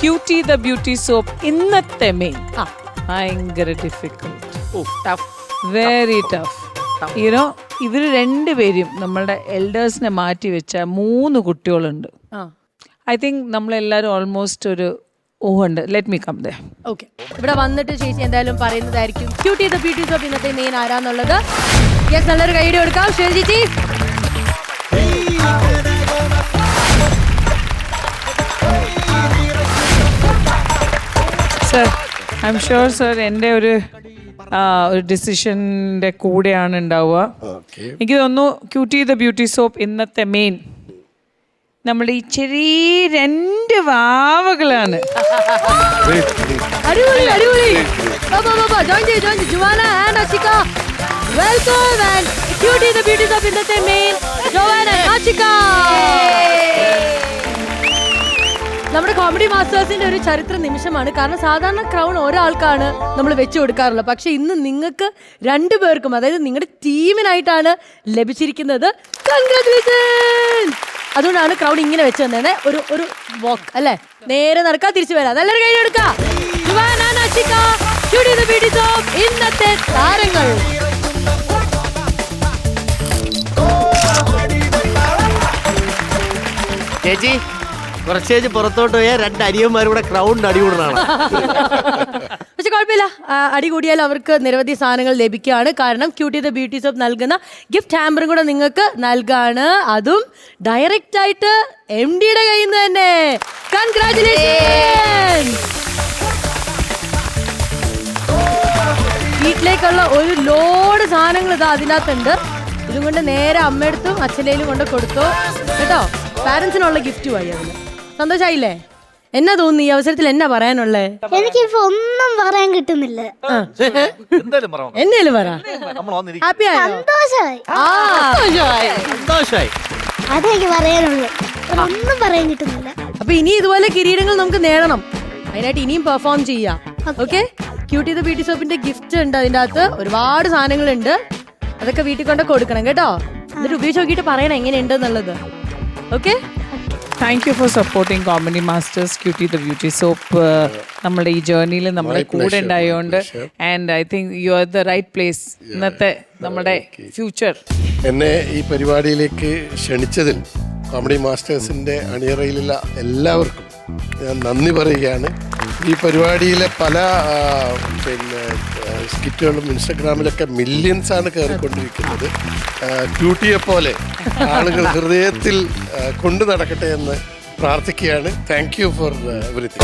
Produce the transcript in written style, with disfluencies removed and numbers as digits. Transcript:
Cutie the beauty soap ഇന്നത്തെ main ഭയങ്കര difficult, very tough. You know ഇവര് രണ്ടുപേരും നമ്മളുടെ എൽഡേഴ്സിനെ മാറ്റി വെച്ച 3 കുട്ടികളുണ്ട്. ഐ തിങ്ക് നമ്മളെല്ലാരും ഓൾമോസ്റ്റ് ഒരു ഊഹുണ്ട്. ലെറ്റ് മീ കം ദേ. ഓക്കെ, ഇവിടെ വന്നിട്ട് ചേച്ചി എന്തായാലും പറയുന്നതായിരിക്കും ക്യൂട്ടി ദ ബ്യൂട്ടി സോപ്പ് ഇന്നത്തെ മെയിൻ ആരാന്നുള്ളത്. യെസ്, നല്ലൊരു കൈഡി കൊടുക്കാം ശ്രീ ചേച്ചി. Sir, I am sure sir എൻ്റെ ഒരു ഡിസിഷൻ്റെ കൂടെയാണ് ഉണ്ടാവുക. എനിക്ക് തോന്നുന്നു ക്യൂട്ടി ദ ബ്യൂട്ടി സോപ്പ് ഇന്നത്തെ മെയിൻ നമ്മുടെ ഈ ചെറിയ 2 വാവകളാണ്. അടിപൊളി അടിപൊളി. ജോയിൻ ചെയ്യ് Juana and Ashika. Welcome and cutie the beauty soap ഇന്നത്തെ മെയിൻ ജുവാന അഷിക. നമ്മുടെ കോമഡി മാസ്റ്റേഴ്സിന്റെ ഒരു ചരിത്ര നിമിഷമാണ്. കാരണം സാധാരണ ക്രൗൺ ഒരാൾക്കാണ് നമ്മൾ വെച്ചു കൊടുക്കാറുള്ളത്. പക്ഷെ ഇന്ന് നിങ്ങൾക്ക് 2 പേർക്കും, അതായത് നിങ്ങളുടെ ടീമിനായിട്ടാണ് ലഭിച്ചിരിക്കുന്നത്. കൺഗ്രാറ്റുലേഷൻസ്. അതുകൊണ്ടാണ് ക്രൗൺ ഇങ്ങനെ വെച്ച് തന്നെ ഒരു വാക്ക് അല്ലേ, നേരെ നടക്കാ തിരിച്ചു വരാം. നല്ലൊരു കൈ എടുക്കാം. ഇന്നത്തെ താരങ്ങൾ. ചേച്ചി കുറച്ചേച്ച് പുറത്തോട്ട് പോയാൽ 2 അരിയന്മാരും കൂടെ ക്രൗണ്ട് അടികൂടുന്നതാണ്. പക്ഷെ കുഴപ്പമില്ല, അടി കൂടിയാൽ അവർക്ക് നിരവധി സാധനങ്ങൾ ലഭിക്കുകയാണ്. കാരണം ക്യൂട്ടി ദ ബ്യൂട്ടി സോപ്പ് നൽകുന്ന ഗിഫ്റ്റ് ഹാമ്പറും കൂടെ നിങ്ങൾക്ക് നൽകാണ്. അതും ഡയറക്റ്റ് ആയിട്ട് MD യുടെ കയ്യിൽ നിന്ന് തന്നെ. കൺഗ്രാറ്റുലേഷൻസ്. വീട്ടിലേക്കുള്ള ഒരു ലോഡ് സാധനങ്ങൾ ഇതാ അതിനകത്തുണ്ട്. ഇതും കൊണ്ട് നേരെ അമ്മയെടുത്തും അച്ഛനേലും കൊണ്ട് കൊടുത്തു കേട്ടോ. പാരന്റ്സിനുള്ള ഗിഫ്റ്റുമായി. അതിന് സന്തോഷായില്ലേ? എന്നാ തോന്നുന്നു ഈ അവസരത്തിൽ? എന്നാ പറയാനുള്ളേ? എനിക്കിപ്പോ ഒന്നും പറയാൻ കിട്ടുന്നില്ല. എന്നേലും പറ. ഹാപ്പി സന്തോഷമായി. അതെനിക്ക് പറയാനുള്ളൂ, ഒന്നും പറയാൻ കിട്ടുന്നില്ല. അപ്പൊ ഇനി ഇതുപോലെ കിരീടങ്ങൾ നമുക്ക് നേടണം. അതിനായിട്ട് ഇനിയും പെർഫോം ചെയ്യാം. ഓക്കെ, ക്യൂട്ടി ദ ബ്യൂട്ടി സോപ്പിന്റെ ഗിഫ്റ്റ് ഉണ്ട്. അതിന്റെ അകത്ത് ഒരുപാട് സാധനങ്ങളുണ്ട്. അതൊക്കെ വീട്ടിൽ കൊണ്ട് കൊടുക്കണം കേട്ടോ. എന്നിട്ട് ഉപയോഗിച്ച് നോക്കിയിട്ട് പറയണം എങ്ങനെയുണ്ട് എന്നുള്ളത്. Okay, thank you for supporting comedy masters cutie the beauty soap. നമ്മുടെ ഈ ജേർണിയിൽ നമ്മുടെ കൂടെ ഉണ്ടായതുകൊണ്ട്. And I think you are the right place ഇന്നത്തെ നമ്മുടെ ഫ്യൂച്ചർ. എന്നെ ഈ പരിപാടിയിലേക്ക് ക്ഷണിച്ചതിൽ കോമഡി മാസ്റ്റേഴ്സിൻ്റെ അണിയറയിലുള്ള എല്ലാവർക്കും ഞാൻ നന്ദി പറയുകയാണ്. ഈ പരിപാടിയിലെ പല സ്കിറ്റുകളും ഇൻസ്റ്റഗ്രാമിലൊക്കെ മില്യൺസാണ് കയറിക്കൊണ്ടിരിക്കുന്നത്. ക്യൂട്ടിയെ പോലെ ആളുകൾ ഹൃദയത്തിൽ കൊണ്ടു നടക്കട്ടെ എന്ന് പ്രാർത്ഥിക്കുകയാണ്. Thank you for everything.